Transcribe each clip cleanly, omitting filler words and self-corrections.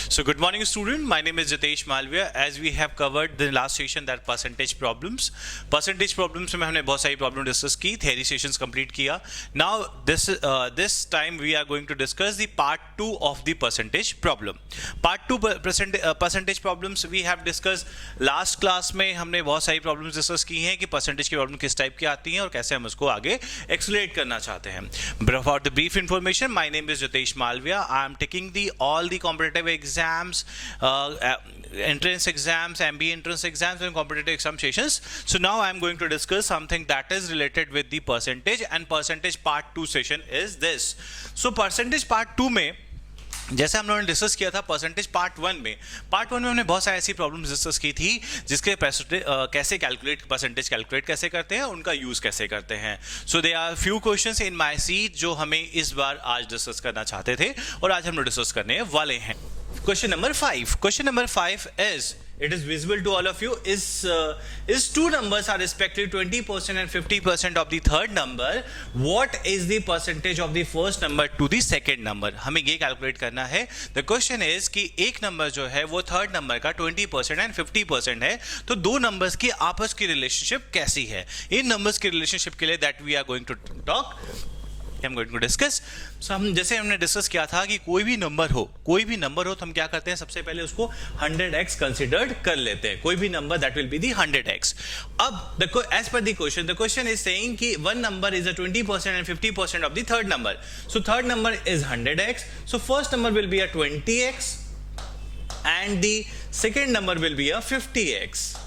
So good morning student, my name is Jitesh Malviya. As we have covered the last session that percentage problems में हमने बहुत सारी problem discuss की, theory sessions complete किया. Now this time we are going to discuss the part 2 of the percentage problem. Part 2 percentage problems we have discussed last class में. हमने बहुत सारी प्रॉब्लम्स डिस्कस की हैं कि परसेंटेज की प्रॉब्लम किस टाइप की आती हैं और कैसे हम उसको आगे एक्सप्लेन करना चाहते हैं. For the brief information, my name is Jitesh Malviya. I am taking all the competitive exams, entrance exams, MBA entrance exams and competitive exam sessions. So now I am going to discuss something that is related with the percentage, and percentage part 2 session is this. So percentage part 2 में जैसे हम लोगों ने discuss किया था percentage part 1 में हमने बहुत सारी ऐसी प्रॉब्लम्स डिस्कस की थी जिसके कैसे कैलकुलेट परसेंटेज कैलकुलेट कैसे करते हैं, उनका यूज़ कैसे करते हैं. So they are few questions in my seat जो हमें इस बार आज डिस्कस करना चाहते थे और आज हम लोग डिस्कस करने वाले हैं. Question number 5 is, it is visible to all of you, is two numbers are respectively 20% and 50% of the third number. What is the percentage of the first number to the second number? हमें ये calculate करना है. The question is कि एक number जो है वो third number का 20% and 50% है, तो दो नंबर्स की आपस की रिलेशनशिप कैसी है. इन नंबर्स की रिलेशनशिप के लिए that we are going to talk, I'm going to discuss. So हम जैसे हमने डिस्कस किया था कि कोई भी नंबर हो तो हम क्या करते हैं, सबसे पहले उसको 100x कंसिडर्ड कर लेते हैं. कोई भी number that will be the 100x. अब as per the question is saying कि one number is a 20% and 50% of the third number. So third number is 100x. So first number will be a 20x and the second number will be a 50x.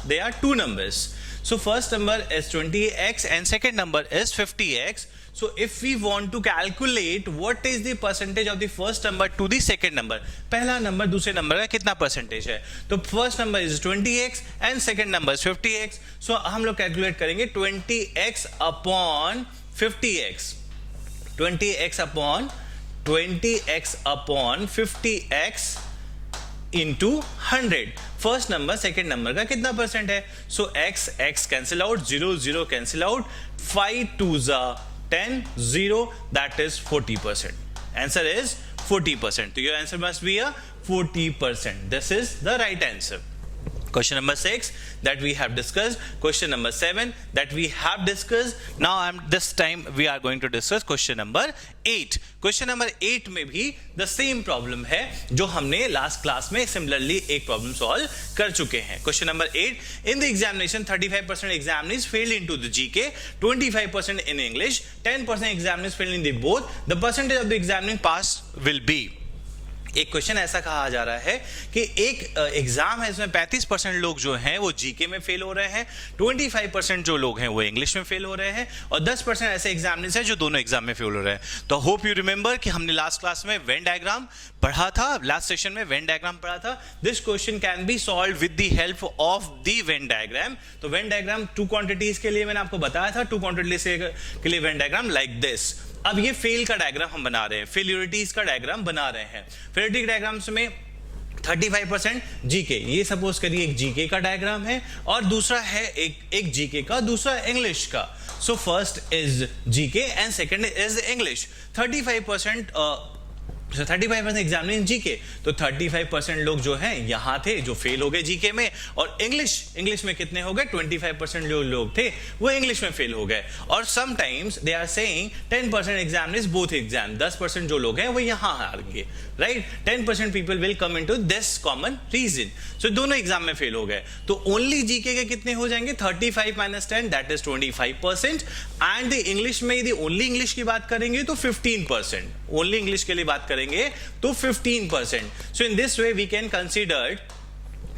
They are two numbers. So first number is 20x and second number is 50x. So if we want to calculate what is the percentage of the first number to the second number, पहला number दूसरे number का कितना percentage है, तो first number is 20x and second number 50x. सो हम लोग calculate करेंगे 20x upon 50x, 20x upon 50x into 100. First number second number का कितना परसेंट है. सो x cancel out, 0 cancel out, 5 2s 10, 0, that is 40%. Answer is 40%. So your answer must be a 40%. This is the right answer. Question number 6 that we have discussed. Question number 7 that we have discussed. Now this time we are going to discuss question number 8. Question number 8 में भी the same problem है जो हमने last class में similarly एक problem solve कर चुके हैं. Question number 8. In the examination 35% examinees failed into the GK, 25% in English, 10% examinees failed in the both. The percentage of the examining pass will be. एक question ऐसा कहा जा रहा है कि एक एग्जाम है, इसमें 35% लोग जो हैं वो जीके में फेल हो रहे हैं, 25% जो लोग हैं वो इंग्लिश में फेल हो रहे हैं और 10% ऐसे एग्जामिनर्स हैं जो दोनों एग्जाम में फेल हो रहे हैं. तो होप यू रिमेंबर कि हमने लास्ट क्लास में वेन डायग्राम पढ़ा था, लास्ट सेशन में वेन डायग्राम पढ़ा था. This question can be solve with the help of the Venn diagram. तो वेन डायग्राम टू क्वांटिटीज के लिए मैंने आपको बताया था, टू क्वांटिटीज के लिए वेन डायग्राम लाइक दिस. अब ये फेल का डायग्राम हम बना रहे हैं, फेल्यूरिटीज का डायग्राम बना रहे हैं. फेल्यूरिटी डायग्राम्स में 35% जीके, ये सपोज करिए एक जीके का डायग्राम है और दूसरा है एक जीके का, दूसरा इंग्लिश का. So first is GK and second is English. 35% examiner in GK, तो 35% लोग जो हैं यहां थे जो फेल हो गए जीके में, और इंग्लिश में कितने हो गए, 25% जो लोग थे वो इंग्लिश में फेल हो गए. और sometimes they are saying 10% examiners both exam, 10% जो लोग हैं वो यहां आएंगे, right. 10% people will come into this common region. So दोनों एग्जाम में फेल हो गए, तो ओनली जीके के कितने हो जाएंगे, 35 - 10 दैट इज 25%. एंड इंग्लिश में यदि ओनली इंग्लिश की बात करेंगे तो 15%, ओनली इंग्लिश के लिए बात करेंगे तो 15%. So in this way we can consider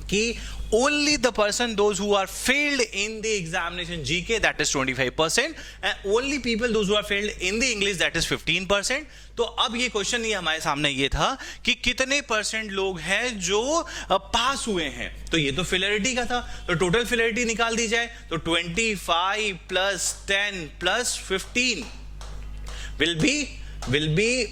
कि only the person those who are failed in the examination GK that is 25% and only people those who are failed in the English that is 15%. तो अब ये question ये हमारे सामने ये था कि कितने परसेंट लोग हैं जो पास हुए हैं. तो ये तो फेलियरिटी का था, तो टोटल फेलियरिटी निकाल दी जाए तो 25 + 10 + 15 will be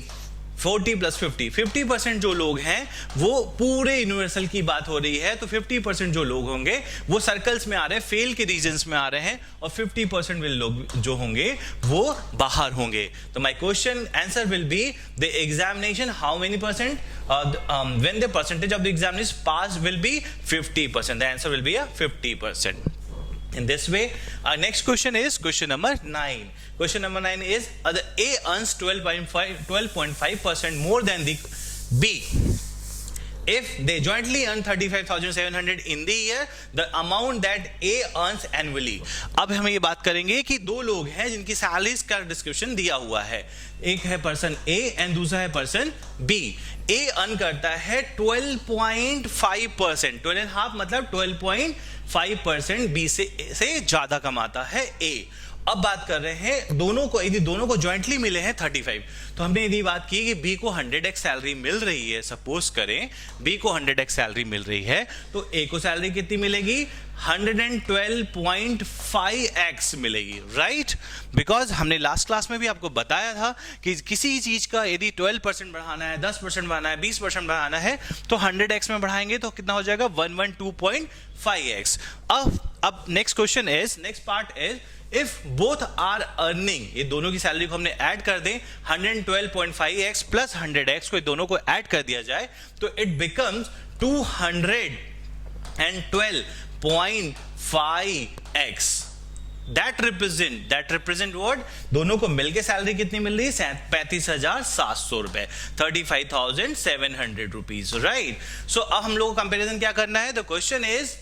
40 प्लस 50% जो लोग हैं वो पूरे यूनिवर्सल की बात हो रही है, तो 50% जो लोग होंगे वो सर्कल्स में आ रहे हैं, फेल के रीजन्स में आ रहे हैं, और 50% लोग जो होंगे वो बाहर होंगे. तो my question answer will be the examination how many percent when the percentage of the examiners pass will be 50%. The answer will be a 50%. In this way, our next question is question number 9. Question number 9 is the A earns 12.5% more than the B. If they jointly earn 35,700 in the year, the amount that A earns annually. अब हम ये बात करेंगे कि दो लोग हैं जिनकी सैलरीज का डिस्क्रिप्शन दिया हुआ है. एक है पर्सन A एंड दूसरा है पर्सन B. A अर्न करता है 12.5%, 12.5 मतलब 12.5% B से ज्यादा कमाता है A. अब बात कर रहे हैं दोनों को, यदि दोनों को ज्वाइंटली मिले हैं 35, तो हमने यदि बात की कि B को 100x सैलरी मिल रही है, सपोज करें B को 100x सैलरी मिल रही है, तो A को सैलरी कितनी मिलेगी? 112.5x मिलेगी, राइट? बिकॉज हमने लास्ट क्लास में भी आपको बताया था कि किसी चीज का यदि 12% बढ़ाना है, 10% बढ़ाना है, 20% बढ़ाना है, तो 100x में बढ़ाएंगे तो कितना हो जाएगा? 112.5x. अब next question is, next part is, if both are earning, ये दोनों की सैलरी को हमने ऐड कर दें, 112.5x प्लस 100x को दोनों को ऐड कर दिया जाए, तो it becomes 212.5x. That represent what? दोनों को मिलके सैलरी कितनी मिल रही है? 35,700 रुपए, 35,700 रुपीज, राइट? सो अब हम लोग को कंपेरिजन क्या करना है? द क्वेश्चन इज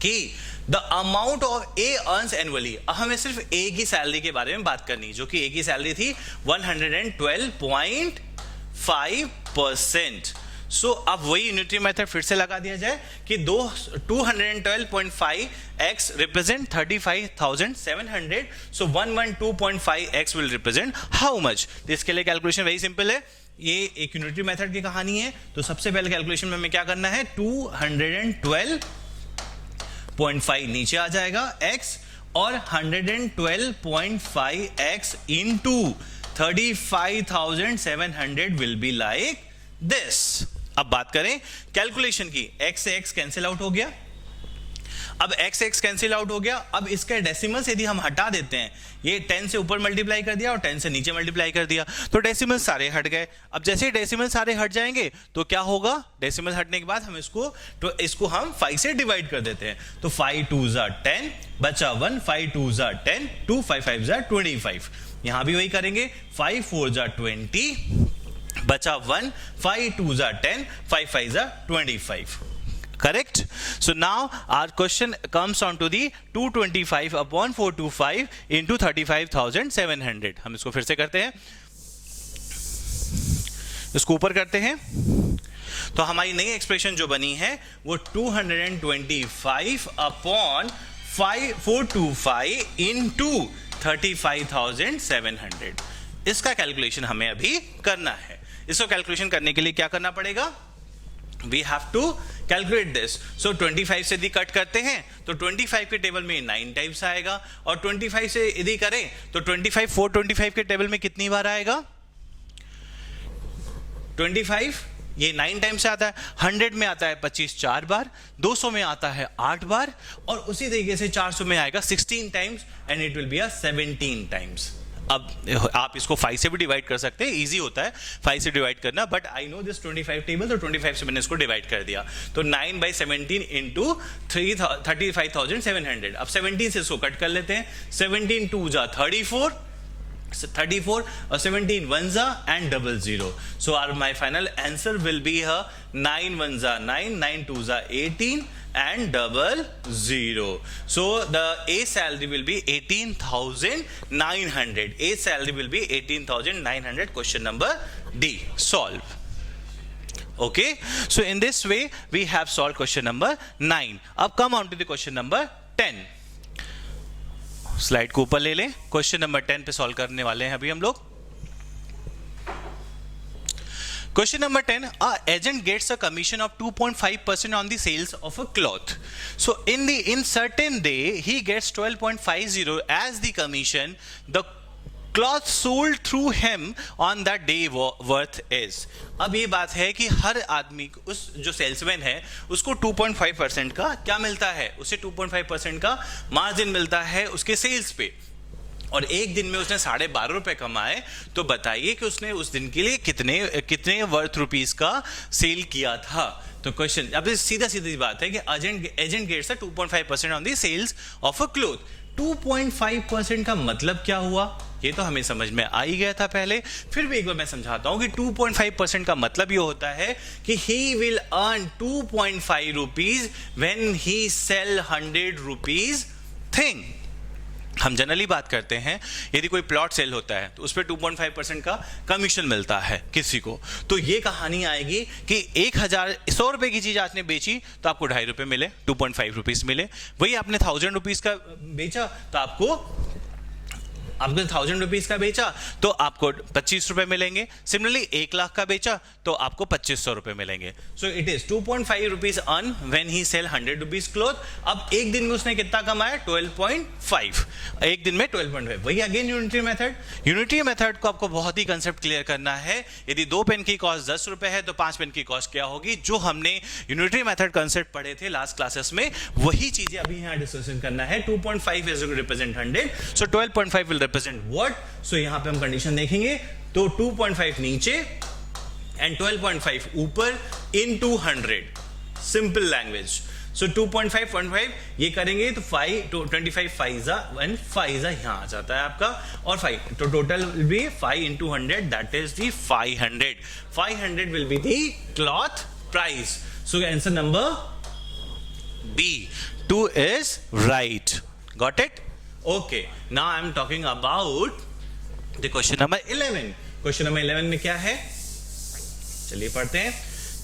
कि the amount of A earns annually. अब हमें सिर्फ ए की सैलरी के बारे में बात करनी, जो कि ए की सैलरी थी 112.5%. सो अब वही यूनिटरी मेथड फिर से लगा दिया जाए कि 212.5x represent 35,700. So 112.5x will represent how much? तो इसके लिए कैलकुलेशन वेरी सिंपल है. ये एक यूनिटरी मेथड की कहानी है. तो सबसे पहले कैलकुलेशन में हमें क्या करना है? 212.5 नीचे आ जाएगा x, और 112.5x into 35,700 will be like this. अब बात करें कैलकुलेशन की, x से x कैंसिल आउट हो गया. अब x कैंसिल आउट हो गया. अब इसके डेसिमल्स यदि हम हटा देते हैं, ये 10 से ऊपर मल्टीप्लाई कर दिया और 10 से नीचे मल्टीप्लाई कर दिया, तो डेसिमल सारे हट गए. अब जैसे ही डेसिमल सारे हट जाएंगे तो क्या होगा? डेसिमल हटने के बाद हम इसको हम 5 से डिवाइड कर देते हैं. तो 5 2 10 बचा 1, 5 2 10, 2 5 5 25. यहां भी वही करेंगे, 5 4 20 बचा 1, 5 2 10, 5 5 25. Correct? So now our question comes on to the 225 upon 425 into 35,700. हम इसको फिर से करते हैं, इसको ऊपर करते हैं, तो हमारी नई एक्सप्रेशन जो बनी है वो 225 अपॉन 425 into 35,700. इसका कैलकुलेशन हमें अभी करना है. इसको कैलकुलेशन करने के लिए क्या करना पड़ेगा? We have to calculate this. So 25 से यदि कट करते हैं तो 25 के टेबल में 9 टाइम्स आएगा, और 25 से यदि करें तो 25 425 के टेबल में कितनी बार आएगा? 25 ये 9 टाइम्स आता है, 100 में आता है 25 4 बार, 200 में आता है 8 बार, और उसी तरीके से 400 में आएगा 16 times, and it will be a 17 times. अब आप इसको 5 से भी डिवाइड कर सकते हैं, इजी होता है 5 से डिवाइड करना, but I know this 25 table, तो 25 से मैंने इसको डिवाइड कर दिया. तो 9/17 इंटू 35,700. अब 17 से इसको कट कर लेते हैं, 17 2 34 और 17 1 and 00. So my final answer will be 9 1 9, 9 2 18 and 00. So the A salary will be 18,900. A salary will be 18,900. Question number D. Solve. Okay. So in this way we have solved question number 9. अब come on to the question number 10. Slide को ऊपर ले लें. Question number 10 पे solve करने वाले हैं अभी हम लोग. Question number 10, a agent gets a commission of 2.5% on the sales of a cloth. So in certain day he gets 12.50 as the commission. The cloth sold through him on that day worth is. अब ये बात है कि हर आदमी उस जो salesman है उसको 2.5% का क्या मिलता है, उसे 2.5% का मार्जिन मिलता है उसके सेल्स पे, और एक दिन में उसने 12.5 रुपए कमाए, तो बताइए कि उसने उस दिन के लिए कितने वर्थ रुपीस का सेल किया था. तो क्वेश्चन अब सीधा सीधी बात है कि agent gets 2.5% on the sales of a cloth. 2.5% का मतलब क्या हुआ, ये तो हमें समझ में आ ही गया था पहले, फिर भी एक बार मैं समझाता हूं कि 2.5% का मतलब ये होता है कि he will earn 2.5 rupees when he sell 100 rupees thing. हम जनरली बात करते हैं यदि कोई प्लॉट सेल होता है तो उस पर 2.5% का कमीशन मिलता है किसी को. तो ये कहानी आएगी कि 100 रुपए की चीज आपने बेची तो आपको 2.5 रुपए मिले, 2.5 रुपीज मिले. वही आपने 1000 रुपीज का बेचा तो आपको 1000 रुपीज का बेचा तो आपको 25 रुपए मिलेंगे. सिमिलरली 1 लाख का बेचा तो आपको 2500 रुपए मिलेंगे. So it is 2.5 rupees earn when he sell 100 rupees cloth. अब एक दिन में उसने कितना कमाया, 12.5. एक दिन में 12.5. वही again unitary method. Unitary method को आपको बहुत ही कंसेप्ट क्लियर करना है. यदि 2 पेन की कॉस्ट 10 रुपए है तो 5 पेन की कॉस्ट क्या होगी, जो हमने यूनिटरी मेथड कंसेप्ट पढ़े थे लास्ट क्लासेस में, वही चीजें अभी यहाँ डिस्कशन करना है. 2.5 is represent 100, so 12.5 will represent what? So यहां पे हम कंडीशन देखेंगे तो 2.5 नीचे एंड 12.5 ऊपर into 100. Simple language. सो 2.5 ये करेंगे तो 5 तो 25 फाइजा एंड फाइजा यहां आ जाता है आपका, और 5 तो total will be 5 into 100, that is the 500. 500 will be the cloth price. So answer number B 2 is right. Got it? Okay, now I am talking about the question number 11. Question number 11 में क्या है, चलिए पढ़ते हैं.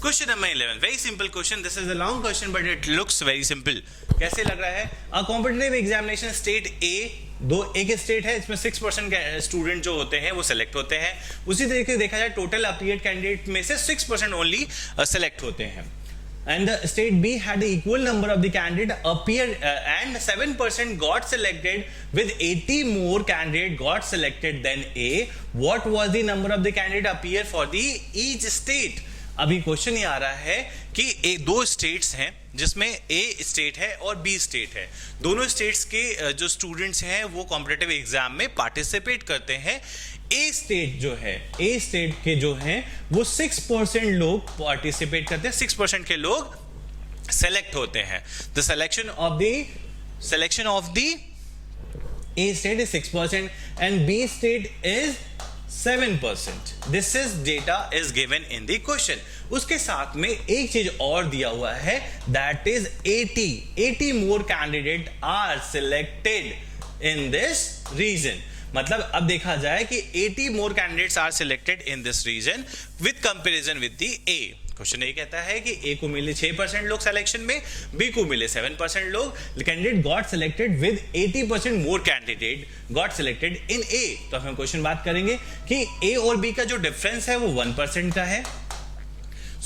Question number 11, very simple question. This is a long question but it looks very simple. कैसे लग रहा है? A competitive examination state A, एक स्टेट है इसमें 6% स्टूडेंट जो होते हैं वो सेलेक्ट होते हैं. उसी तरीके से देखा जाए टोटल अपीयर्ड कैंडिडेट में से 6% ओनली सेलेक्ट होते हैं. And the state B had the equal number of the candidate appeared and 7% got selected with 80 more candidate got selected than A. What was the number of the candidate appear for the each state? अभी question ये आ रहा है कि 2 states हैं जिसमें A state है और B state है. दोनों स्टेट्स के जो स्टूडेंट्स हैं वो कॉम्पिटिटिव एग्जाम में पार्टिसिपेट करते हैं. ए स्टेट जो है, ए स्टेट के जो हैं वो 6% लोग पार्टिसिपेट करते हैं, 6% के लोग सेलेक्ट होते हैं. The selection of the A state is 6% and B state is 7%. This is data is given in the question. उसके साथ में एक चीज और दिया हुआ है, that is 80 more candidate are selected in this region. मतलब अब देखा जाए कि 80 more candidates are selected in this region with comparison with the A. Question ये कहता है कि ए को मिले 6% लोग सिलेक्शन में, बी को मिले 7% लोग. Candidate got selected with 80% more candidate got selected in A. तो हम क्वेश्चन बात करेंगे कि ए और बी का जो डिफरेंस है वो 1% का है.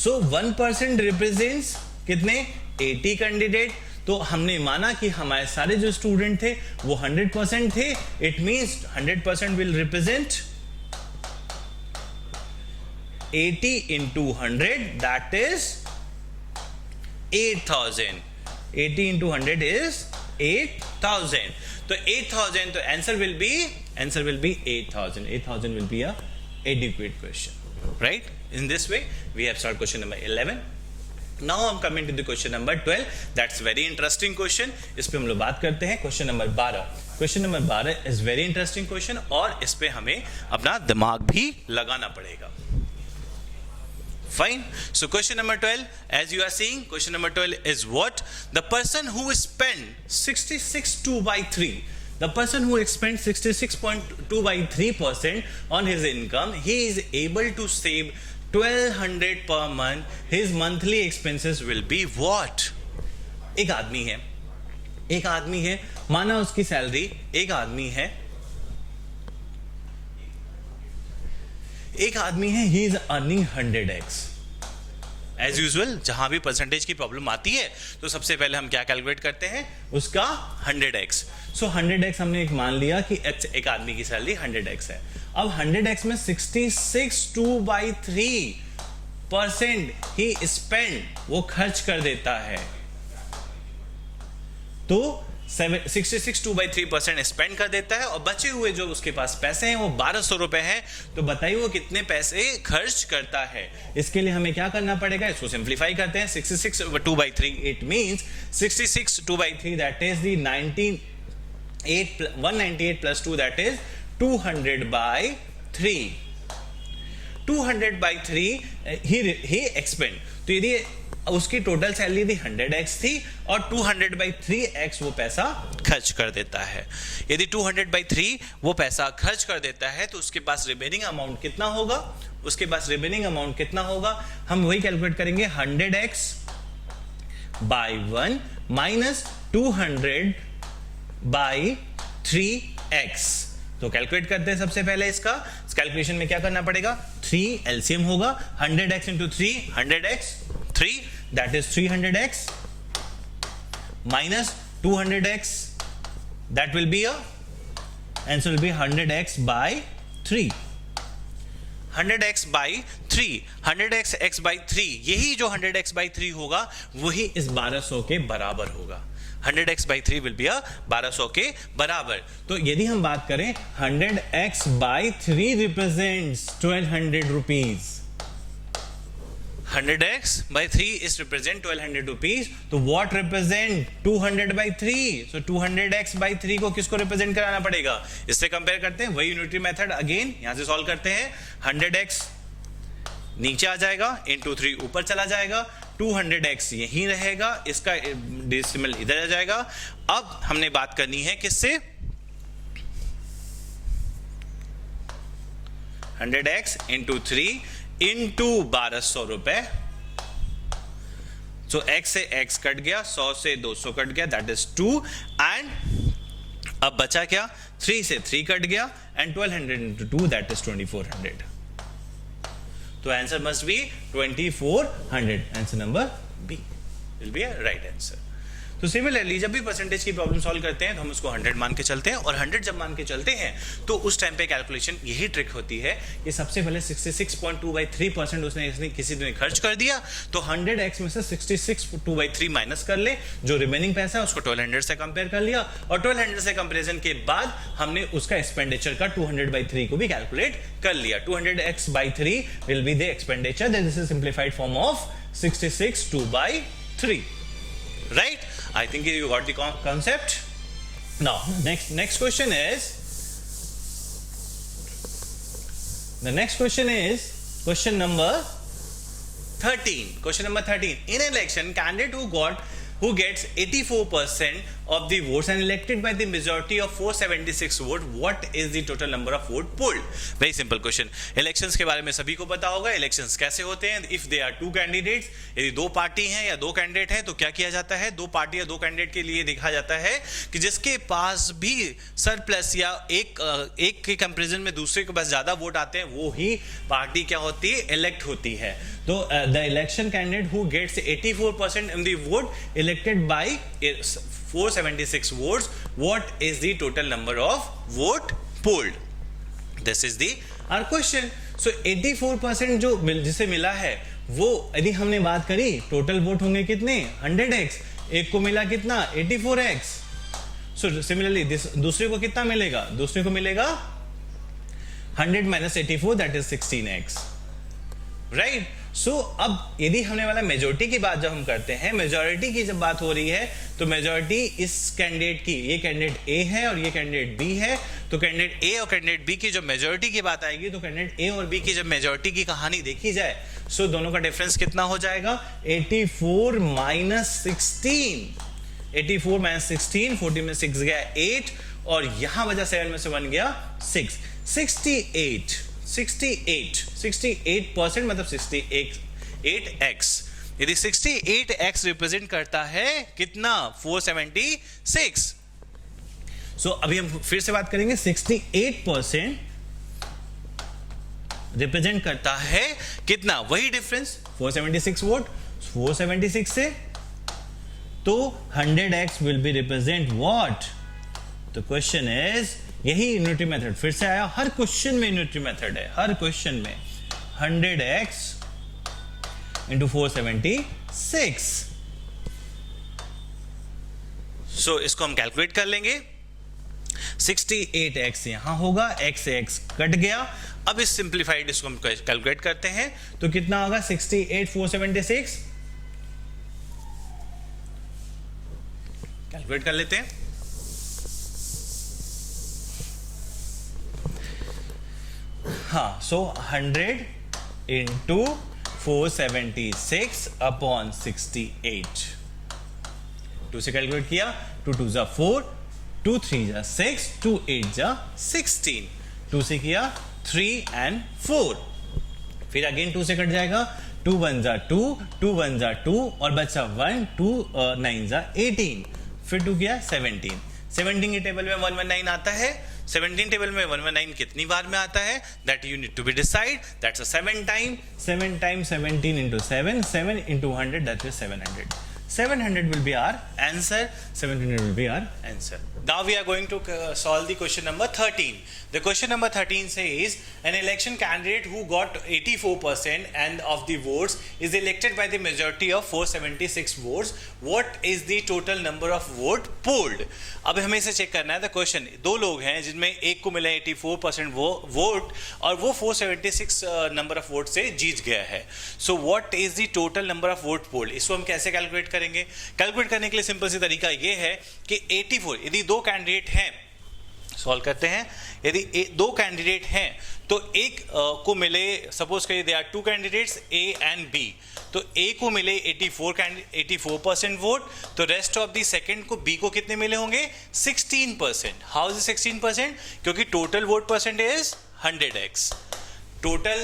सो 1% रिप्रेजेंट्स कितने, 80 कैंडिडेट. तो हमने माना कि हमारे सारे जो स्टूडेंट थे वो 100% थे. It means 100% will represent 80 into 100, that is 8000. 80 into 100 is 8000. तो 8000, तो answer will be 8000. 8000 will be a adequate question, right? In this way we have solved question number 11. Now I'm coming to the question number 12. That's very interesting question. इस पे हम लोग बात करते हैं question number 12. Question number 12 is very interesting question और इस पे हमें अपना दिमाग भी लगाना पड़ेगा. Fine. So question number 12, as you are seeing, question number 12 is what? The person who spent 66.2/3. The person who spent 66.2/3% on his income, he is able to save 1200 per month. His monthly expenses will be what? एक आदमी है, माना उसकी salary, एक आदमी है, he is earning 100x. As usual जहां भी परसेंटेज की प्रॉब्लम आती है तो सबसे पहले हम क्या कैलकुलेट करते हैं, उसका 100x. सो 100x हमने एक मान लिया कि एक आदमी की सैलरी 100x है। अब 100x में 66 2/3% ही स्पेंड, वो खर्च कर देता है। तो 66 2/3% स्पेंड कर देता है और बचे हुए जो उसके पास पैसे हैं वो 1200 रुपए हैं। तो बताइए वो कितने पैसे खर्च करता है। इसके लिए हमें क्या करना पड़ेगा, इसको सिंप्लीफाई करते हैं। 66 2/3 it means 66 2/3 that is the 198 plus 2 that is 200/3। 200/3 he expend। तो यदि उसकी टोटल सैलरी थी 100x थी और 200/3x वो पैसा खर्च कर देता है। यदि 200/3 वो पैसा खर्च कर देता है तो उसके पास रिमेनिंग अमाउंट कितना होगा, उसके पास रिमेनिंग अमाउंट कितना होगा, हम वही कैलकुलेट करेंगे 100x/1 माइनस 200/3x। तो कैलकुलेट करते हैं सबसे पहले इसका कैलकुलेशन में क्या करना पड़ेगा, 3 एलसीएम होगा 100x into 3 100x 3 that is 300x minus 200x that will be a answer will be 100x/3। 100x/3 100x/3 यही जो 100x/3 होगा वही इस 1200 के बराबर होगा। 100x/3 will be a 1200 के बराबर। तो यदि हम बात करें 100x/3 represents 1200 rupees। 100x/3 is represent 1200 rupees। तो what represent 200/3? So 200x/3 को किसको रिप्रेजेंट कराना पड़ेगा, इससे कंपेयर करते हैं। वही यूनिटरी मेथड अगेन यहां से सॉल्व करते हैं। 100x नीचे आ जाएगा, into 3 ऊपर चला जाएगा, 200x यहीं रहेगा, इसका डेसिमल इधर आ जाएगा। अब हमने बात करनी है किससे, 100x into 3 into 1200 रुपए। तो x से x कट गया, 100 से 200 कट गया, दैट इज 2 एंड अब बचा क्या, 3 से 3 कट गया एंड 1200 into 2 दैट इज 2400। तो answer must be 2400। Answer number B will be a right answer. तो सिमिलरली जब भी परसेंटेज की प्रॉब्लम सॉल्व करते हैं तो हम उसको 100 मान के चलते हैं और 100 जब मान के चलते हैं तो उस टाइम पे कैलकुलेशन यही ट्रिक होती है कि सबसे पहले 66.2/3% उसने किसी ने खर्च कर दिया, तो 100x में से 66.2/3 माइनस कर ले, जो रिमेनिंग पैसा है उसको 1200 से कंपेयर कर लिया और 1200 से कंपेरिजन के बाद हमने उसका एक्सपेंडिचर का 200/3 को भी कैलकुलेट कर लिया। 200x/3 will be the expenditure, this is simplified form of 66/2/3, right? I think you got the concept. Now next question is, the next question is question number 13. Question number 13. In election, candidate who gets 84% of the votes and elected by the majority of 476 vote, what is the total number of vote polled? Very simple question. Elections के बारे में सभी को पता होगा। Elections कैसे होते हैं? If there are 2 candidates, यदि 2 पार्टी हैं या 2 कैंडिडेट हैं तो क्या किया जाता है, 2 पार्टी या 2 कैंडिडेट के लिए देखा जाता है कि जिसके पास भी सरप्लस या एक के कंपेरिजन में दूसरे के पास ज्यादा वोट आते हैं वो ही पार्टी क्या होती है, इलेक्ट होती है। तो the election candidate who gets 84% in the vote elected by 476 votes, what is the total number of vote polled? This is the our question. So 84% जो जिसे मिला है वो, यदि हमने बात करी टोटल वोट होंगे कितने, 100x, एक को मिला कितना, 84x। So similarly दूसरे को कितना मिलेगा, दूसरे को मिलेगा 100 minus 84 that is 16x, right? सो अब यदि हमने वाला मेजोरिटी की बात जब हम करते हैं, मेजोरिटी की जब बात हो रही है तो मेजोरिटी इस कैंडिडेट की, ये कैंडिडेट ए है और ये कैंडिडेट बी है, तो कैंडिडेट ए और कैंडिडेट बी की जब मेजोरिटी की बात आएगी तो कैंडिडेट ए और बी की जब मेजोरिटी की कहानी देखी जाए सो दोनों का डिफरेंस कितना हो जाएगा, 84 minus 16, 84 minus 16, 40 में 6 गया 8 और यहां बचा 7 में से 1 गया 6, 68% मतलब 68x। यदि 68x रिप्रेजेंट करता है कितना, 476। सो अभी हम फिर से बात करेंगे, 68% रिप्रेजेंट करता है कितना, वही डिफरेंस 476 वोट, 476 से तो 100x will be represent what, तो क्वेश्चन इज, यही यूनिटरी मेथड फिर से आया, हर क्वेश्चन में यूनिटरी मेथड है, हर क्वेश्चन में 100x इंटू 476। सो इसको हम कैलकुलेट कर लेंगे। 68x यहां होगा, x से x कट गया। अब इस सिंप्लीफाइड इसको हम कैलकुलेट करते हैं, तो कितना होगा 68 476, कैलकुलेट कर लेते हैं। हाँ, सो 100 इंटू 476 अपॉन 68, 2 से कैलकुलेट किया, 2 2 जा 4, 2 3 जा 6, 2 8 जा 16, 2 से किया 3 and 4, फिर अगेन 2 से कट जाएगा, 2 1 जा 2, 2 1 जा 2 और बचा 1, 2 9 जा 18, फिर 2 किया 17। 17 के टेबल में 119 आता है। 17 टेबल में 119 कितनी बार में आता है, that you need to be decide, that's a 7 time 17 into 7, 7 into 100, that is 700. 700 will be our answer. 700 will be our answer. Now we are going to solve the question number 13. The question number 13 says an election candidate who got 84% and of the votes is elected by the majority of 476 votes. What is the total number of vote polled? अब हमें इसे check करना है। The question, दो लोग हैं जिनमें एक को मिला 84% वोट और वो 476 नंबर ऑफ वोट से जीत गया है। So what is the total number of vote polled? इसको हम कैसे कैलकुलेट करेंगे? कैलकुलेट करने के लिए सिंपल सी तरीका ये है कि 84, यदि दो कैंडिडेट हैं, सॉल्व करते हैं, यदि दो कैंडिडेट हैं तो एक को मिले, सपोज करिए they are two candidates A and B, तो ए को मिले 84% वोट, तो रेस्ट ऑफ द सेकंड को बी को कितने मिले होंगे 16%। How is 16%? क्योंकि total vote percent is 100x, total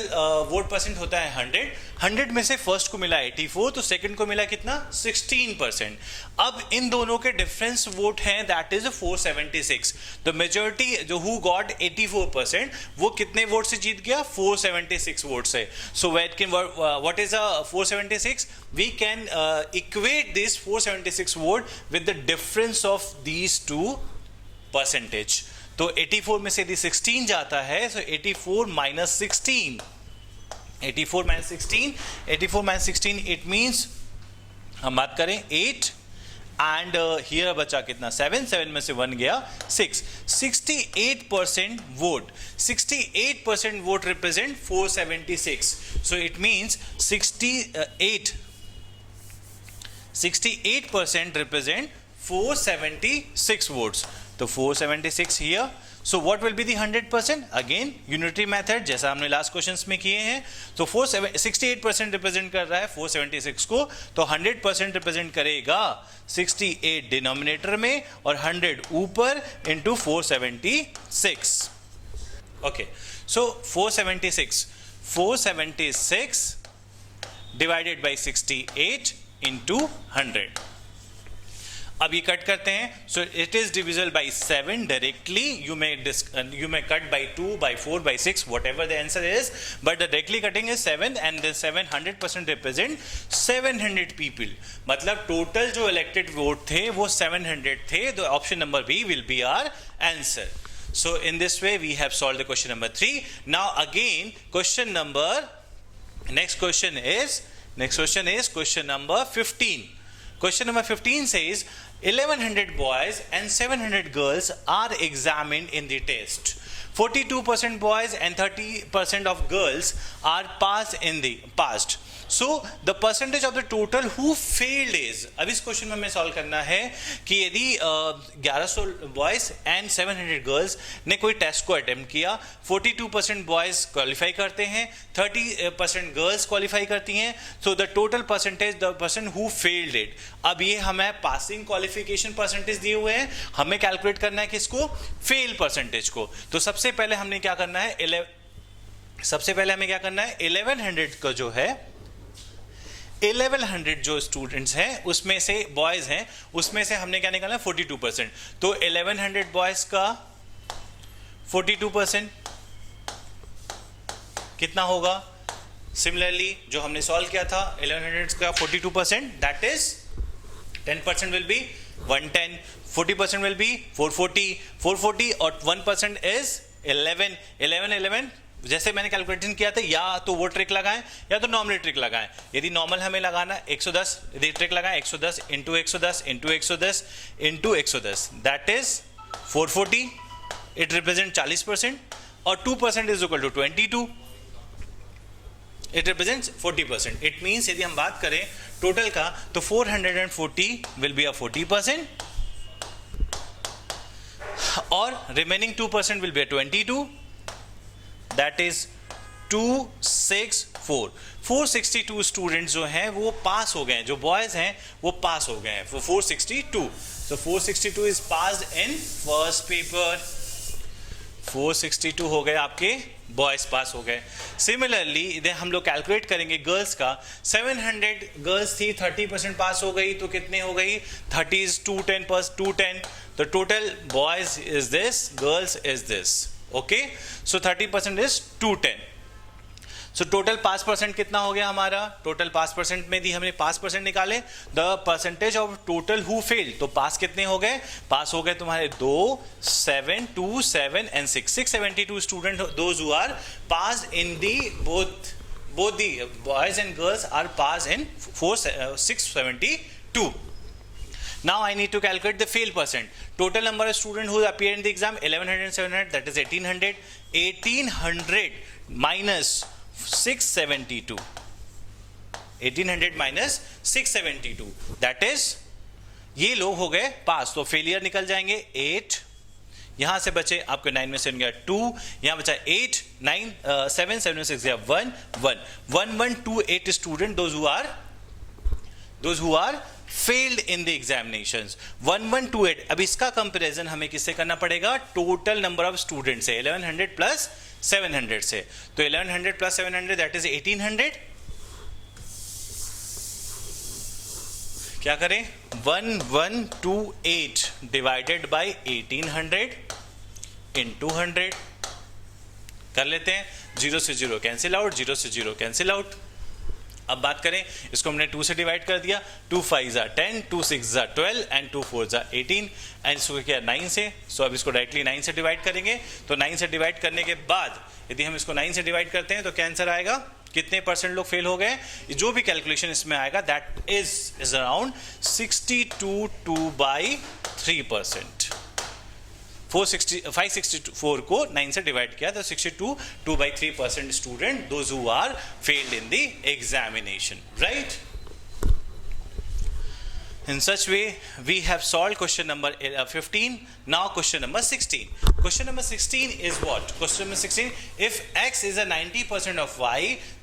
vote percent होता है 100 में से फर्स्ट को मिला 84, तो सेकंड को मिला कितना 16%। अब इन दोनों के डिफरेंस वोट हैं, दैट इज 476। द मेजॉरिटी जो हु गॉट 84%, वो कितने वोट से जीत गया 476 वोट से। So what is 476? We can equate this 476 vote with the difference of these two percentage. तो 84 में से यदि 16 जाता है, सो 84 माइनस 16, 84 माइनस 16 इट मीन्स, हम बात करें 8 एंड हियर बचा कितना 7 में से 1 गया 6, 68% vote, 68% vote represent 476। So it means 68% represent 476 votes. तो 476 here. So what will be the 100%? Again unitary method जैसा हमने लास्ट क्वेश्चंस में किए हैं। तो 68% रिप्रेजेंट कर रहा है 476 को, तो 100% रिप्रेजेंट करेगा 68 डिनोमिनेटर में और 100 ऊपर into 476। Okay, so 476 divided by 68 into 100। अब ये कट करते हैं, सो it is divisible by 7 directly. You may cut by 2, by 4, by 6, whatever the answer is, but the directly cutting is 7 and the 700% represent 700 people। मतलब total जो elected vote थे वो 700 थे। तो option number B will be our answer. So in this way we have solved the question number 3. Now again next question is question number 15. Question number 15 says 1100 boys and 700 girls are examined in the test. 42% boys and 30% of girls are passed. So the percentage of the total who failed is, अब इस question में हमें solve करना है कि यदि 1100 boys and 700 girls ने कोई टेस्ट को अटेम्प्ट किया, 42% बॉयज क्वालिफाई करते हैं, 30% गर्ल्स क्वालिफाई करती हैं, so the total percentage the person who failed it. अब ये हमें पासिंग क्वालिफिकेशन परसेंटेज दिए हुए हैं, हमें कैलकुलेट करना है किसको, फेल परसेंटेज को। तो सबसे पहले हमें क्या करना है 1100 का जो है 1100 जो स्टूडेंट्स हैं उसमें से बॉयज हैं, उसमें से हमने क्या निकालना है 42%। तो 1100 बॉयज का 42% कितना होगा? सिमिलरली जो हमने सॉल्व किया था 1100 का 42%, that is 10% will be 110. 40% will be 440. 440 और 1% is 11. 11. जैसे मैंने कैलकुलेशन किया था, या तो वो ट्रिक लगाएं या तो नॉर्मल ट्रिक लगाएं. यदि नॉर्मल हमें लगाना 110, यदि ट्रिक लगाएं 110 into 110 into 110 into 110, that is 440. It represent 40% और 2% is equal to 22. It represents 40%. It means यदि हम बात करें टोटल का तो 440 विल बी अ 40% और remaining 2% will be a 22. That is 264. 462 students जो हैं वो पास हो गए हैं, जो बॉयज हैं वो पास हो गए हैं. 462. सो 462 is passed in first paper. 462 हो गए आपके बॉयज पास हो गए. सिमिलरली इधर हम लोग कैलकुलेट करेंगे गर्ल्स का. 700 गर्ल्स थी, 30% पास हो गई तो कितने हो गई? 30 is 210. The total boys is this, girls is this. Okay, so 30% is 210. So total pass percent कितना हो गया हमारा? टोटल पास परसेंट में दी हमने पास परसेंट निकाले. The percentage of total who failed, तो पास कितने हो गए? पास हो गए तुम्हारे 2, 7, 2, 7 and 6. 672 student, those who are passed in the both the boys and girls are passed in 672. Now I need to calculate the fail percent. Total number of students who appeared in the exam 1100 and 700, that is 1800. 1800 minus 672. 1800 minus 672. That is, ये लोग हो गए पास. तो failure निकल जाएंगे 8. यहां से बचे आपके 9 में से गया 2, यहां बचा 8, 9, 7, 7 6 गया 1, 1. 1128 student, those who are failed in the examinations. 1128. अब इसका कंपैरिजन हमें किससे करना पड़ेगा? टोटल नंबर ऑफ स्टूडेंट से. 1100 प्लस 700 से. तो 1100 प्लस 700 दैट इज 1800. क्या करें? 1128 डिवाइडेड बाय 1800 इंटू 100 कर लेते हैं. 0 से 0 कैंसिल आउट, 0 से 0 कैंसिल आउट. अब बात करें, इसको हमने 2 से डिवाइड कर दिया. 2 5 जा 10, 2 6 जा 12 एंड 2 4 जा 18 एंड इसको किया 9 से. सो अब इसको डायरेक्टली 9 से डिवाइड करेंगे. तो 9 से डिवाइड करने के बाद यदि हम इसको 9 से डिवाइड करते हैं तो क्या आंसर आएगा? कितने परसेंट लोग फेल हो गए? जो भी कैलकुलेशन इसमें आएगा दैट इज अराउंड 62.2/3%. 564 को 9 से डिवाइड किया तो 62.2/3% student those who are failed in the examination. Right? In such way, we have solved question number 15. Now question number 16. Question number 16 is what? Question number 16, if x is a 90% of y,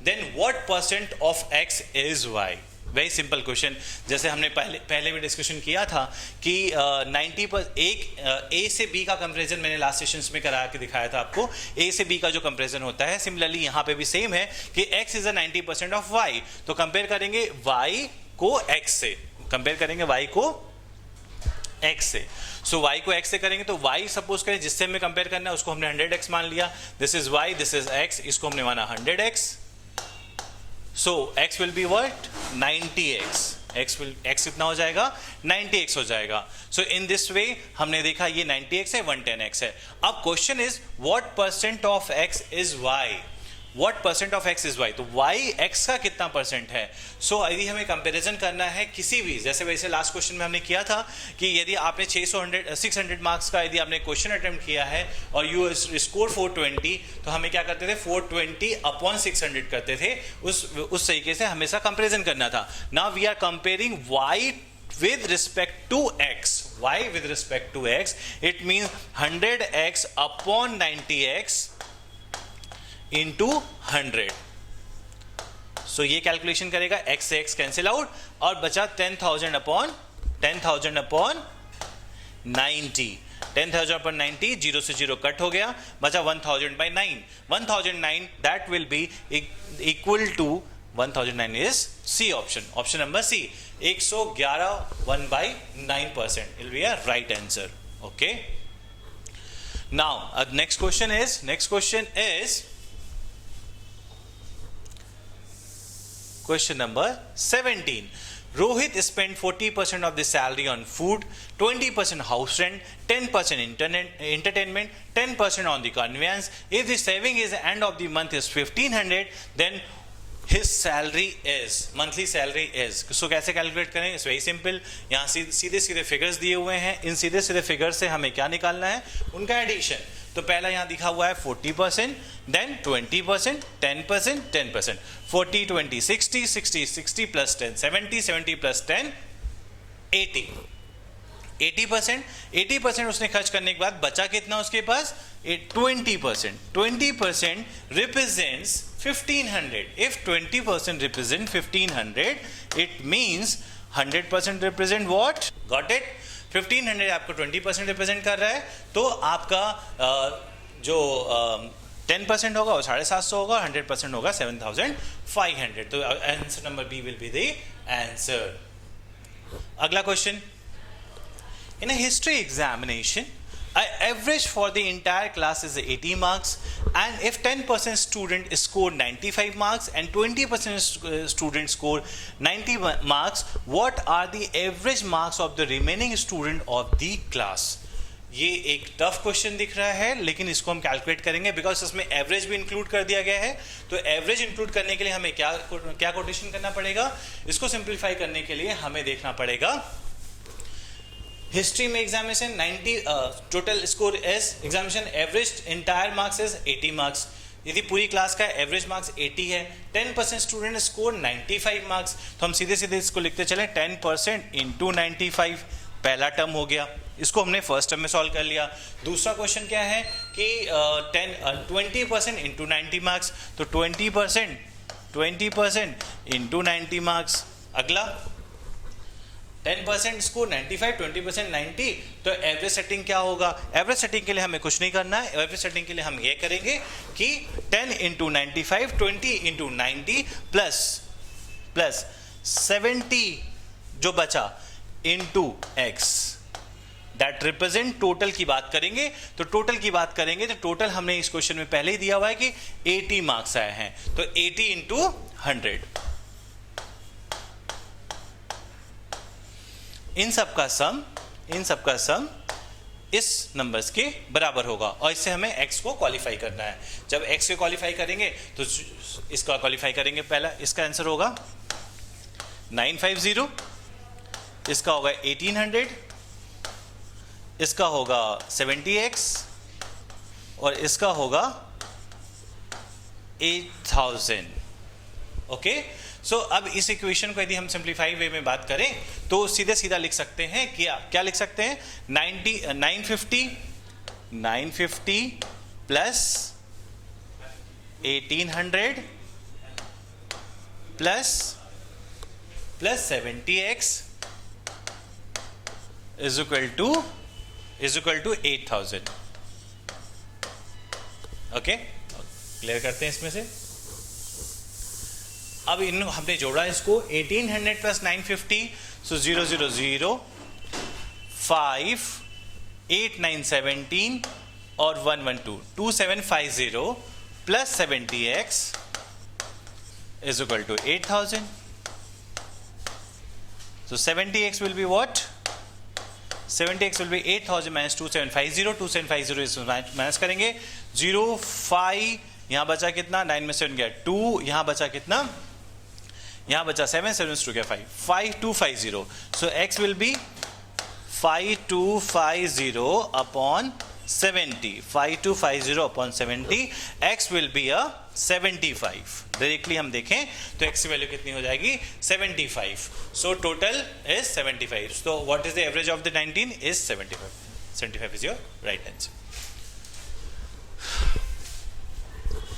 then what percent of x is y? Very simple question. जैसे हमने पहले भी discussion किया था कि 90 पर ए से B का कंपैरिजन मैंने लास्ट सेशंस में करा के दिखाया था आपको. ए से बी का जो कंपैरिजन होता है, सिमिलरली यहाँ पे भी सेम है कि x is a 90% of y. तो कंपेयर करेंगे y को x से, कंपेयर करेंगे y को x से. सो y को x से करेंगे तो y सपोज करें जिससे हमें कंपेयर करना है उसको हमने 100x मान लिया. This is y, this is x, इसको हमने माना 100x. So x will be what? 90x. x कितना हो जाएगा? 90x हो जाएगा. So in this way हमने देखा ये 90x है, 110x है. अब question is what percent of x is y? What percent of x is y? तो y x का कितना परसेंट है? सो यदि हमें कंपैरिजन करना है किसी भी, जैसे वैसे लास्ट क्वेश्चन में हमने किया था कि यदि आपने 600 मार्क्स का यदि आपने क्वेश्चन अटेम्प्ट किया है और यू स्कोर 420, तो हमें क्या करते थे? 420/600 करते थे. उस तरीके से हमेशा कंपैरिजन करना था. Now we are comparing y with respect to x. y with respect to x, it means 100x upon 90x into 100. सो ये कैलकुलेशन करेगा, x से x कैंसिल आउट और बचा 10,000 अपॉन 90. 10,000 अपॉन 90, 0 से 0 कट हो गया, बचा 1,000/9. 1,009 that will be equal to 1,009 is C option. Option number C, 111 1/9%. It will be a right answer. Okay. Now next question is question number 17. Rohit spent 40% of the salary on food, 20% house rent, 10% internet entertainment, 10% on the conveyance. If the saving is end of the month is 1500, then his salary is, monthly salary is. So कैसे calculate करें? It's very simple. यहाँ सीधे सीधे figures दिए हुए हैं. इन सीधे सीधे फिगर्स से हमें क्या निकालना है? उनका एडिशन. तो पहला यहाँ दिखा हुआ है 40%, देन 20%, 10%, 10%. 40, 20, 60, 60, 60 plus 10, 70, 70 plus 10, 80. 80% उसने खर्च करने के बाद बचा कितना उसके पास? 20%. 20% represents 1500. If 20% represent 1500, it means 100% represent what? Got it? 1500 आपको 20% रिप्रेजेंट कर रहा है, तो आपका जो 10% होगा वो 750 होगा, 100% होगा 7500. तो answer number B will be the answer. अगला question. In a history examination, average for the entire class is 80 marks, and if 10% student score 95 marks and 20% student score 90 marks, what are the average marks of the remaining student of the class? ये एक tough question दिख रहा है, लेकिन इसको हम calculate करेंगे because इसमें एवरेज भी इंक्लूड कर दिया गया है. तो एवरेज इंक्लूड करने के लिए हमें क्या कोटेशन करना पड़ेगा? इसको सिंप्लीफाई करने के लिए हमें देखना पड़ेगा हिस्ट्री में examination 90 total score S examination average entire marks is 80 marks. यदि पूरी क्लास का एवरेज मार्क्स 80 है, 10% स्टूडेंट स्कोर 95 मार्क्स, तो हम सीधे सीधे इसको लिखते चले 10% इंटू 95. पहला टर्म हो गया, इसको हमने फर्स्ट टर्म में सॉल्व कर लिया. दूसरा क्वेश्चन क्या है कि 20% इंटू 90 मार्क्स, तो 20% इंटू 90 मार्क्स. अगला 10% स्कोर 95, 20% 90, तो एवरेज सेटिंग क्या होगा? एवरेज सेटिंग के लिए हमें कुछ नहीं करना है. एवरेज सेटिंग के लिए हम ये करेंगे कि 10 इंटू 95, 20 इंटू 90 प्लस 70 जो बचा into x, that represent total की बात करेंगे. तो टोटल की बात करेंगे तो टोटल हमने इस क्वेश्चन में पहले ही दिया हुआ है कि 80 मार्क्स आए हैं, तो 80 इंटू 100. इन सब का सम इस नंबर्स के बराबर होगा, और इससे हमें x को क्वालिफाई करना है. जब x को क्वालिफाई करेंगे तो इसका क्वालिफाई करेंगे. पहला इसका आंसर होगा 950, इसका होगा 1800, इसका होगा 70x और इसका होगा 8000. ओके. सो अब इस इक्वेशन को यदि हम सिंप्लीफाई वे में बात करें तो सीधे सीधा लिख सकते हैं क्या लिख सकते हैं? 950 plus 1800 plus 70x is equal to 8000. Okay, clear करते हैं इसमें से. अब हमने जोड़ा इसको 1800 प्लस 950, सो 0 0 0 5 8 9 17 और 1 1 2 2750 plus 70x is equal to 8000. So 70x will be what? 70x will be 8000 minus 2750. 2750 इस माइनस करेंगे. 0 5 यहाँ बचा कितना? 9 में 7 गया 2, यहाँ बचा कितना? यहाँ बचा 7 7 2 गया 5 5250. So x will be 5250 upon 70. 5250 upon 70. x will be a 75. Directly हम देखें तो x की वैल्यू कितनी हो जाएगी? 75. So total is 75. So what is the average of the 19 is 75. 75 is your right answer.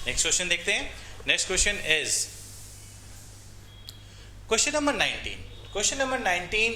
Next question देखते हैं. Next question is question number 19. Question number 19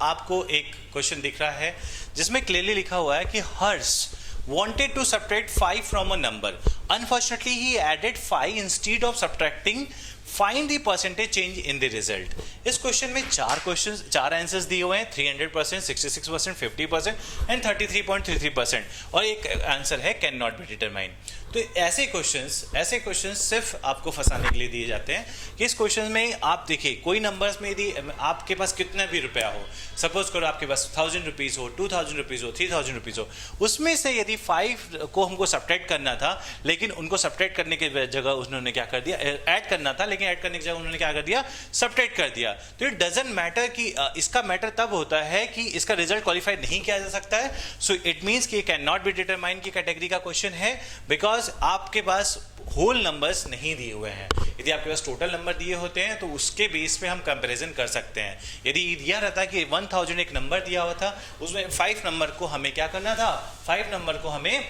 आपको एक क्वेश्चन दिख रहा है जिसमें क्लियरली लिखा हुआ है कि हर्ष wanted to subtract 5 from a number. Unfortunately, he added 5 instead of subtracting. Find the percentage change in the result. इस क्वेश्चन में चार आंसर्स दिए हुए हैं. 300%, 66%, 50% एंड 33.33%, और एक आंसर है कैन नॉट बी डिटरमाइन. तो ऐसे क्वेश्चंस सिर्फ आपको फंसाने के लिए दिए जाते हैं कि इस क्वेश्चन में आप देखिए कोई नंबर्स में यदि आपके पास कितना भी रुपया हो, सपोज करो आपके पास 1000 रुपीज हो, 2000 रुपीज हो, 3000 रुपीज हो, उसमें से यदि 5 को हमको सब्ट्रैक्ट करना था, लेकिन उनको सब्ट्रैक्ट करने के जगह उन्होंने क्या कर दिया, ऐड करना था, लेकिन ऐड करने की जगह उन्होंने क्या कर दिया, सब्ट्रैक्ट कर दिया। तो इट डजंट मैटर कि इसका मैटर तब होता है कि इसका रिजल्ट क्वालिफाई नहीं किया जा सकता है। सो इट मींस कि कैन नॉट बी डिटरमाइन की कैटेगरी का क्वेश्चन है, बिकॉज आपके पास होल नंबर्स नहीं दिए हुए हैं। यदि आपके पास टोटल नंबर दिए होते हैं तो उसके बेस पे हम कंपैरिजन कर सकते हैं। यदि यह रहता कि 1000 एक नंबर दिया हुआ था, उसमें 5 नंबर को हमें क्या करना था, 5 नंबर को हमें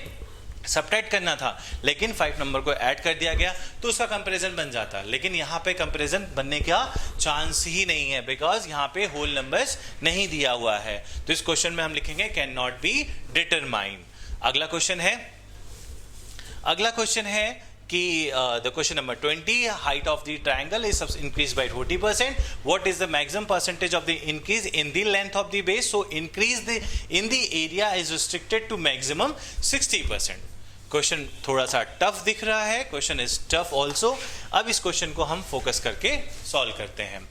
सब्ट्रैक्ट करना था, लेकिन 5 नंबर को ऐड कर दिया गया तो उसका कंपैरिजन बन जाता। लेकिन यहाँ पे कंपैरिजन बनने का चांस ही नहीं है, बिकॉज यहाँ पे होल नंबर्स नहीं दिया हुआ है। तो इस क्वेश्चन में हम लिखेंगे कैन नॉट बी डिटरमाइन। अगला क्वेश्चन है कि the question number 20, height of the triangle is increased by 40%. What is the maximum percentage of the increase in the length of the base? So increase in the area is restricted to maximum 60%. Question थोड़ा सा tough दिख रहा है, question is tough also. अब इस question को हम focus करके सॉल्व करते हैं।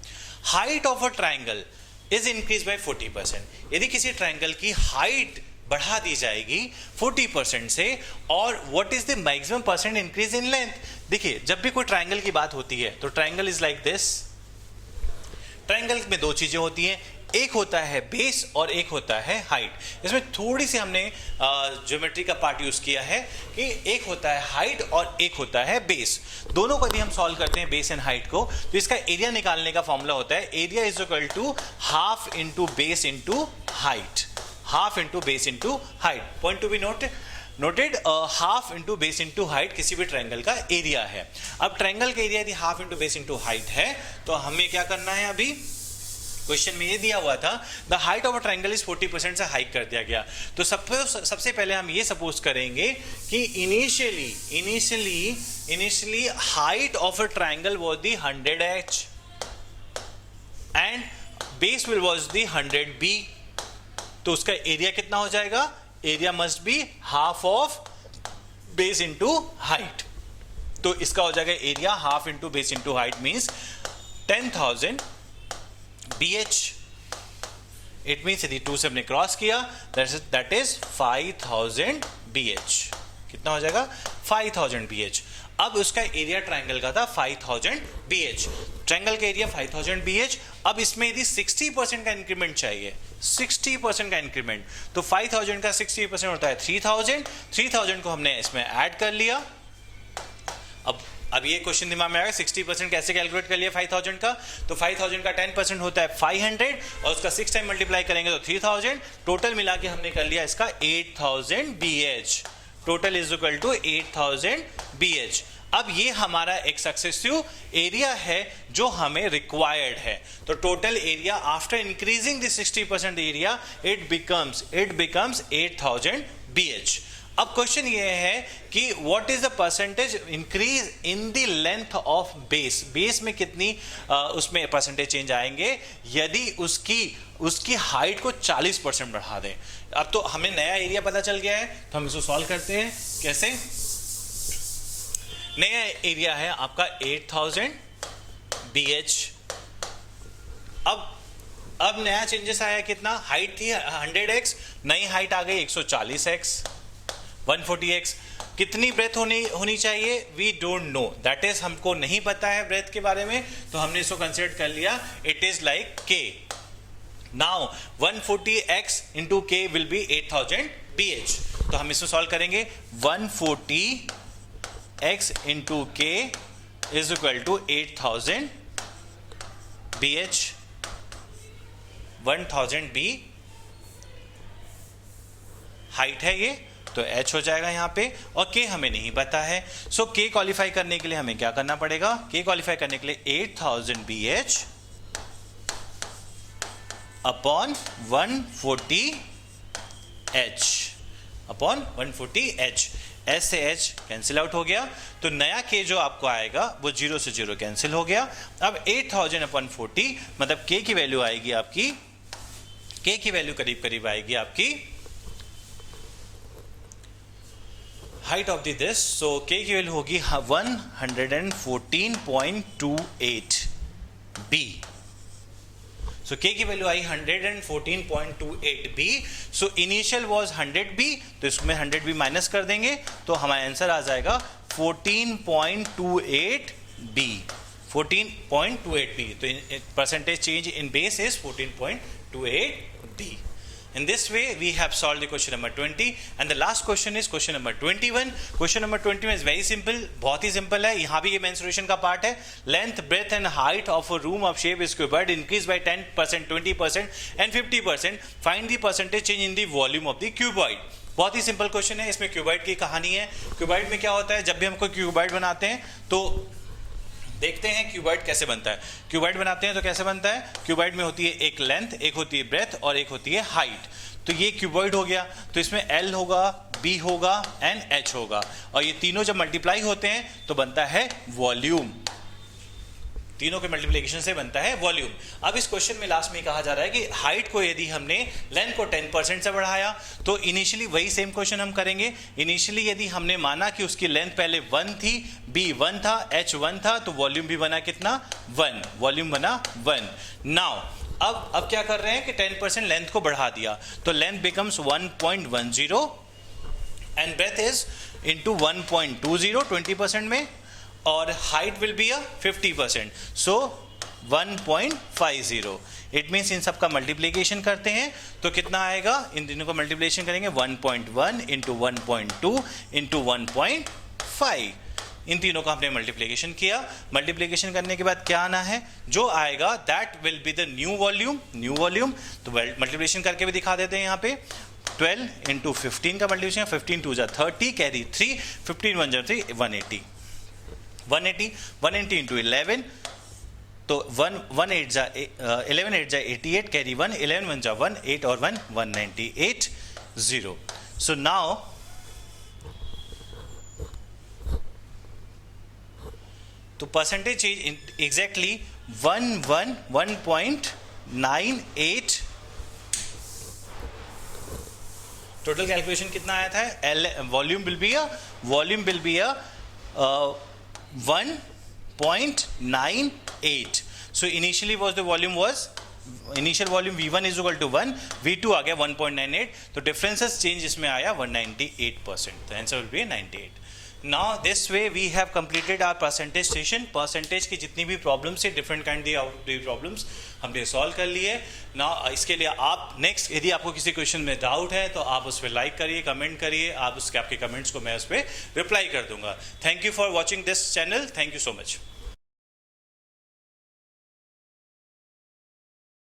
Height of a triangle is increase by 40%। यदि किसी ट्राइंगल की हाइट बढ़ा दी जाएगी 40% से, और what is the maximum percent increase in length. देखिए जब भी कोई ट्राइंगल की बात होती है तो triangle is like this. Triangle में दो चीजें होती हैं, एक होता है बेस और एक होता है हाइट। इसमें थोड़ी सी हमने ज्योमेट्री का पार्ट यूज किया है कि एक होता है हाइट और एक होता है बेस। दोनों को यदि हम सॉल्व करते हैं बेस एंड हाइट को, तो इसका एरिया निकालने का फॉर्मूला होता है area is equal to half into base into height. Half into base into height, point to be noted, half into base into height किसी भी ट्रायंगल का एरिया है। अब ट्रायंगल का एरिया यदि half into base into height है तो हमें क्या करना है, अभी क्वेश्चन में ये दिया हुआ था the height of a triangle is 40% से हाइट कर दिया गया। तो सबसे पहले हम ये सपोज करेंगे कि initially height of a triangle was the 100h and base will was the 100b। तो उसका एरिया कितना हो जाएगा, area must be half of base into height. तो इसका हो जाएगा area half into base into height means 10,000 BH। It means यदि 2 से हमने क्रॉस किया दैट इज 5000 BH। कितना हो जाएगा, 5000 BH। अब उसका एरिया ट्रायंगल का था 5000 BH। ट्रायंगल का एरिया 5000 BH। अब इसमें यदि 60% का इंक्रीमेंट चाहिए, 60% का इंक्रीमेंट, तो 5000 का 60% होता है 3000 को हमने इसमें ऐड कर लिया। अब ये क्वेश्चन दिमाग में आएगा 60% कैसे कैलकुलेट कर लिया 5000 का, तो 5000 का 10% होता है 500 और उसका 6 टाइम मल्टीप्लाई करेंगे तो 3000। टोटल मिला के हमने कर लिया इसका 8000 BH। Total is equal to 8000 BH। अब ये हमारा एक सक्सेसिव एरिया है जो हमें रिक्वायर्ड है। तो total area after increasing the 60% area it becomes 8000 BH। अब क्वेश्चन ये है कि what is the percentage increase in the length of base. Base में कितनी उसमें परसेंटेज चेंज आएंगे यदि उसकी हाइट को 40% बढ़ा दें। अब तो हमें नया एरिया पता चल गया है, तो हम इसको सॉल्व करते हैं। कैसे, नया एरिया है आपका 8000 BH। अब नया चेंजेस आया, कितना, हाइट थी 100x, नई हाइट आ गई 140x, 140x। कितनी ब्रेथ होनी चाहिए, we don't know, that is हमको नहीं पता है ब्रेथ के बारे में, तो हमने इसको कंसिडर कर लिया it is like k। Now 140x into k will be 8000 BH। तो हम इसको सॉल्व करेंगे, 140x into k is equal to 8000 BH। 1000 B height है ये, तो h हो जाएगा यहाँ पे, और k हमें नहीं पता है। सो k क्वालिफाई करने के लिए हमें क्या करना पड़ेगा, k क्वालिफाई करने के लिए 8000 BH अपॉन 140h। s से h कैंसिल आउट हो गया, तो नया k जो आपको आएगा वो 0 से 0 कैंसिल हो गया। अब 8000 अपॉन 40 मतलब k की वैल्यू आएगी आपकी, k की वैल्यू करीब करीब आएगी आपकी height of the this, so k की वैल्यू होगी 114.28 b. सो k की value I 114.28 b. So initial was 100 b, तो इसमें 100 b माइनस कर देंगे तो हमारा आंसर आ जाएगा 14.28 b. 14.28 b. तो percentage change in base is 14.28 b. In this way, we have solved the question number 20, and the last question is question number 21. Question number 21 is very simple, बहुत ही simple है. यहाँ भी ये mensuration का part है. Length, breadth and height of a room of shape is cuboid increase by 10%, 20% and 50%. Find the percentage change in the volume of the cuboid. बहुत ही simple question है. इसमें क्यूबॉइड की कहानी है. क्यूबॉइड में क्या होता है, जब भी हम कोई क्यूबॉइड बनाते हैं तो देखते हैं क्यूबॉइड कैसे बनता है. क्यूबॉइड बनाते हैं तो कैसे बनता है. क्यूबॉइड में होती है एक लेंथ, एक होती है ब्रेथ और एक होती है हाइट. तो ये क्यूबॉइड हो गया, तो इसमें L होगा, B होगा एंड H होगा, और ये तीनों जब मल्टीप्लाई होते हैं तो बनता है वॉल्यूम. तीनों के मल्टीप्लिकेशन से बनता है वॉल्यूम. अब इस क्वेश्चन में लास्ट में कहा जा रहा है कि हाइट को यदि हमने लेंथ को 10% से बढ़ाया तो इनिशियली वही सेम क्वेश्चन हम करेंगे. इनिशियली यदि हमने माना कि उसकी लेंथ पहले 1 थी, B 1 था, H 1 था, तो वॉल्यूम भी बना कितना 1. वॉल्यूम बना 1. नाउ अब क्या कर रहे हैं कि 10% लेंथ को बढ़ा दिया तो length becomes 1.10 and breadth is into 1.20 20% में, और height will be 50%, so 1.50. It means in सब का मल्टीप्लीकेशन करते हैं तो कितना आएगा. इन तीनों को मल्टीप्लीकेशन करेंगे 1.1 इंटू 1.2 इंटू 1.5. इन तीनों का हमने मल्टीप्लीकेशन किया. मल्टीप्लीकेशन करने के बाद क्या आना है, जो आएगा that will be the new volume. New volume तो मल्टीप्लीकेशन करके भी दिखा देते हैं. यहाँ पे 12 इंटू 15 का मल्टीप्लीकेशन, 15 2 30 कैरी 3, 15 1 3 180. 180 इंटू 11 तो 11 8 88 कैरी 1, 11 1 1 8 और 1 198 0. सो नाउ तो percentage change exactly 1.98. Total calculation कितना आया था. Volume will be 1.98. So initially initial volume V1 is equal to 1, V2 आ गया 1.98, तो differences change इसमें आया 198%. The answer will be 98. Now this way we have completed our percentage station. Percentage की जितनी भी problems है, different kind of problems हमने solve कर लिए. Now इसके लिए आप next यदि आपको किसी क्वेश्चन में डाउट है तो आप उस पर लाइक करिए, कमेंट करिए. आप उसके आपके कमेंट्स को मैं उस पर रिप्लाई कर दूंगा. Thank you for watching this channel. Thank you so much.